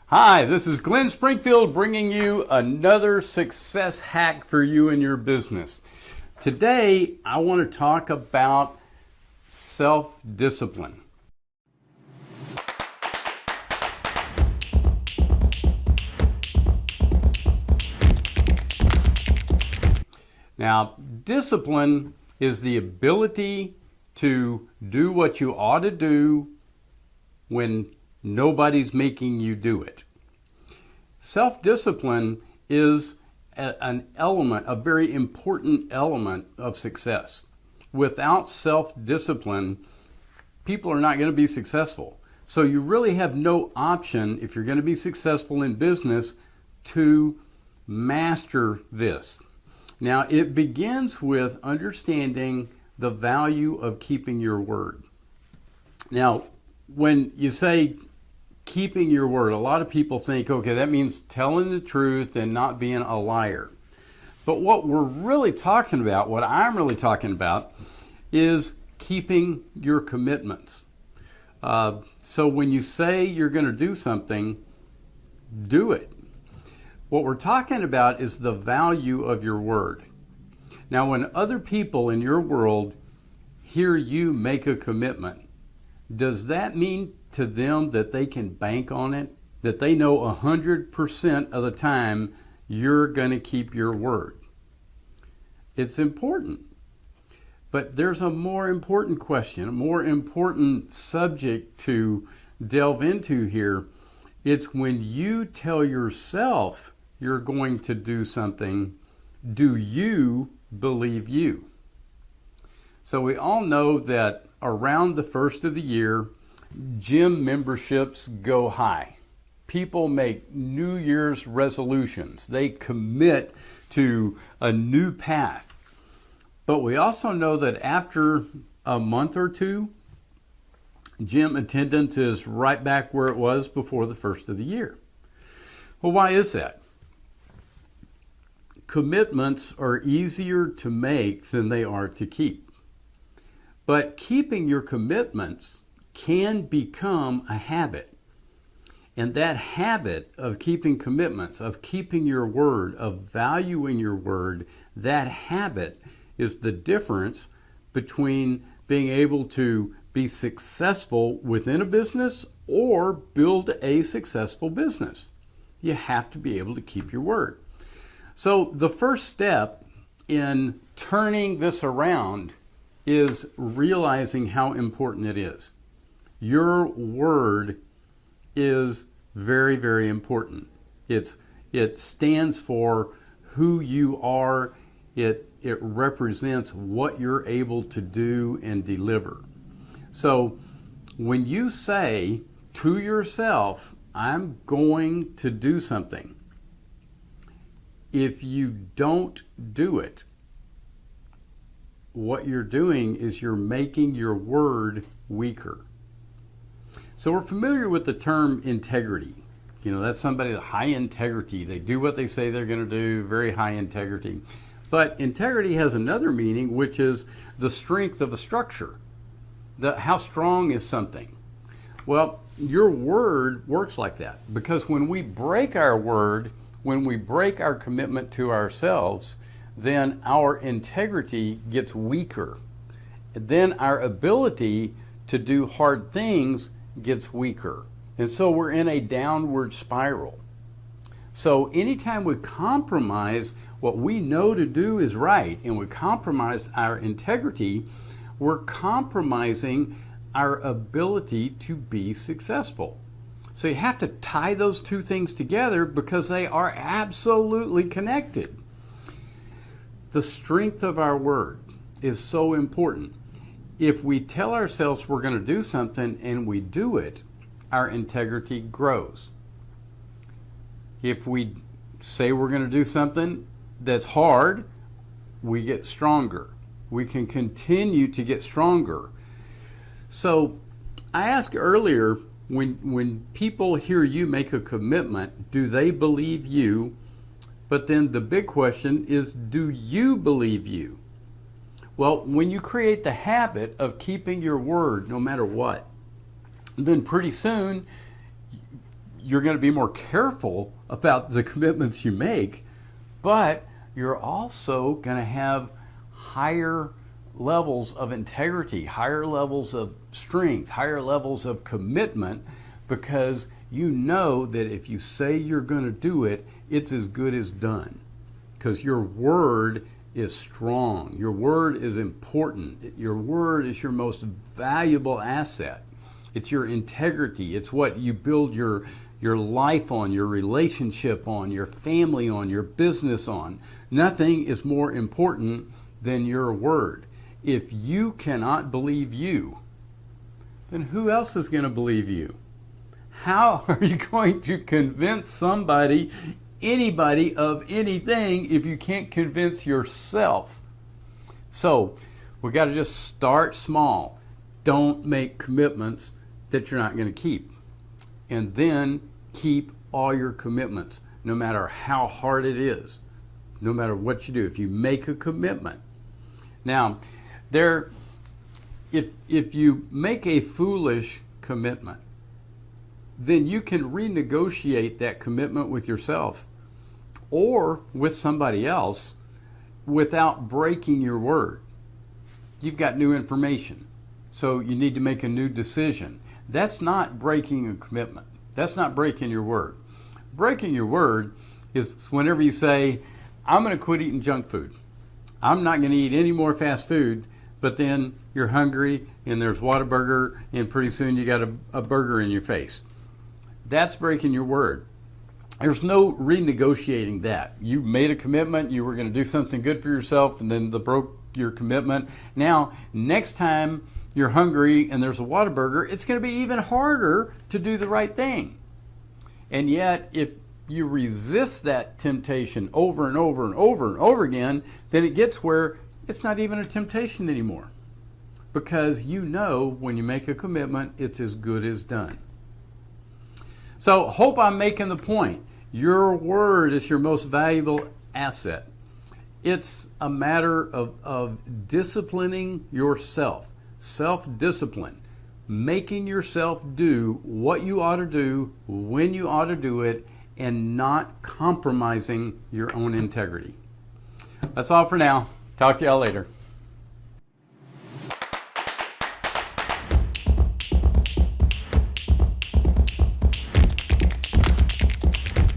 Hi, this is Glenn Springfield bringing you another success hack for you and your business. Today, I want to talk about self-discipline. Now, discipline is the ability to do what you ought to do when nobody's making you do it. Self-discipline is an element, a very important element of success. Without self-discipline, people are not going to be successful. So you really have no option, if you're going to be successful in business, to master this. Now, it begins with understanding the value of keeping your word. Now, when you say keeping your word, a lot of people think, okay, that means telling the truth and not being a liar. But what we're really talking about, what I'm really talking about, is keeping your commitments. So when you say you're going to do something, do it. What we're talking about is the value of your word. Now, when other people in your world hear you make a commitment, does that mean to them that they can bank on it? That they know 100% of the time you're going to keep your word? It's important. But there's a more important question, a more important subject to delve into here. It's when you tell yourself you're going to do something, do you believe you? So we all know that around the first of the year, gym memberships go high. People make New Year's resolutions. They commit to a new path. But we also know that after a month or two, gym attendance is right back where it was before the first of the year. Well, why is that? Commitments are easier to make than they are to keep. But keeping your commitments can become a habit. And that habit of keeping commitments, of keeping your word, of valuing your word, that habit is the difference between being able to be successful within a business or build a successful business. You have to be able to keep your word. So the first step in turning this around is realizing how important it is. Your word is very, very important. It stands for who you are. It represents what you're able to do and deliver. So when you say to yourself, I'm going to do something, if you don't do it, what you're doing is you're making your word weaker. So we're familiar with the term integrity. You know, that's somebody with high integrity. They do what they say they're going to do, very high integrity. But integrity has another meaning, which is the strength of a structure. How strong is something? Well, your word works like that, because when we break our word, when we break our commitment to ourselves, then our integrity gets weaker. Then our ability to do hard things gets weaker. And so we're in a downward spiral. So anytime we compromise what we know to do is right, and we compromise our integrity, we're compromising our ability to be successful. So you have to tie those two things together because they are absolutely connected. The strength of our word is so important. If we tell ourselves we're going to do something and we do it, our integrity grows. If we say we're going to do something that's hard, we get stronger. We can continue to get stronger. So I asked earlier, when people hear you make a commitment, do they believe you? But then the big question is, do you believe you? Well, when you create the habit of keeping your word no matter what, then pretty soon you're going to be more careful about the commitments you make, but you're also going to have higher levels of integrity, higher levels of strength, higher levels of commitment, because you know that if you say you're going to do it, it's as good as done. Because your word is strong. Your word is important. Your word is your most valuable asset. It's your integrity. It's what you build your life on, your relationship on, your family on, your business on. Nothing is more important than your word. If you cannot believe you, then who else is going to believe you? How are you going to convince somebody, anybody, of anything if you can't convince yourself? So we got to just start small. Don't make commitments that you're not going to keep. And then keep all your commitments, no matter how hard it is, no matter what you do. If you make a commitment. Now, if you make a foolish commitment, then you can renegotiate that commitment with yourself or with somebody else without breaking your word. You've got new information, so you need to make a new decision. That's not breaking a commitment. That's not breaking your word. Breaking your word is whenever you say, I'm going to quit eating junk food. I'm not going to eat any more fast food, but then you're hungry and there's Whataburger and pretty soon you got a burger in your face. That's breaking your word. There's no renegotiating that. You made a commitment, you were going to do something good for yourself, and then broke your commitment. Now, next time you're hungry and there's a Whataburger, it's going to be even harder to do the right thing. And yet, if you resist that temptation over and over and over and over again, then it gets where it's not even a temptation anymore. Because you know when you make a commitment, it's as good as done. So, hope I'm making the point. Your word is your most valuable asset. It's a matter of disciplining yourself, self-discipline, making yourself do what you ought to do, when you ought to do it, and not compromising your own integrity. That's all for now. Talk to y'all later.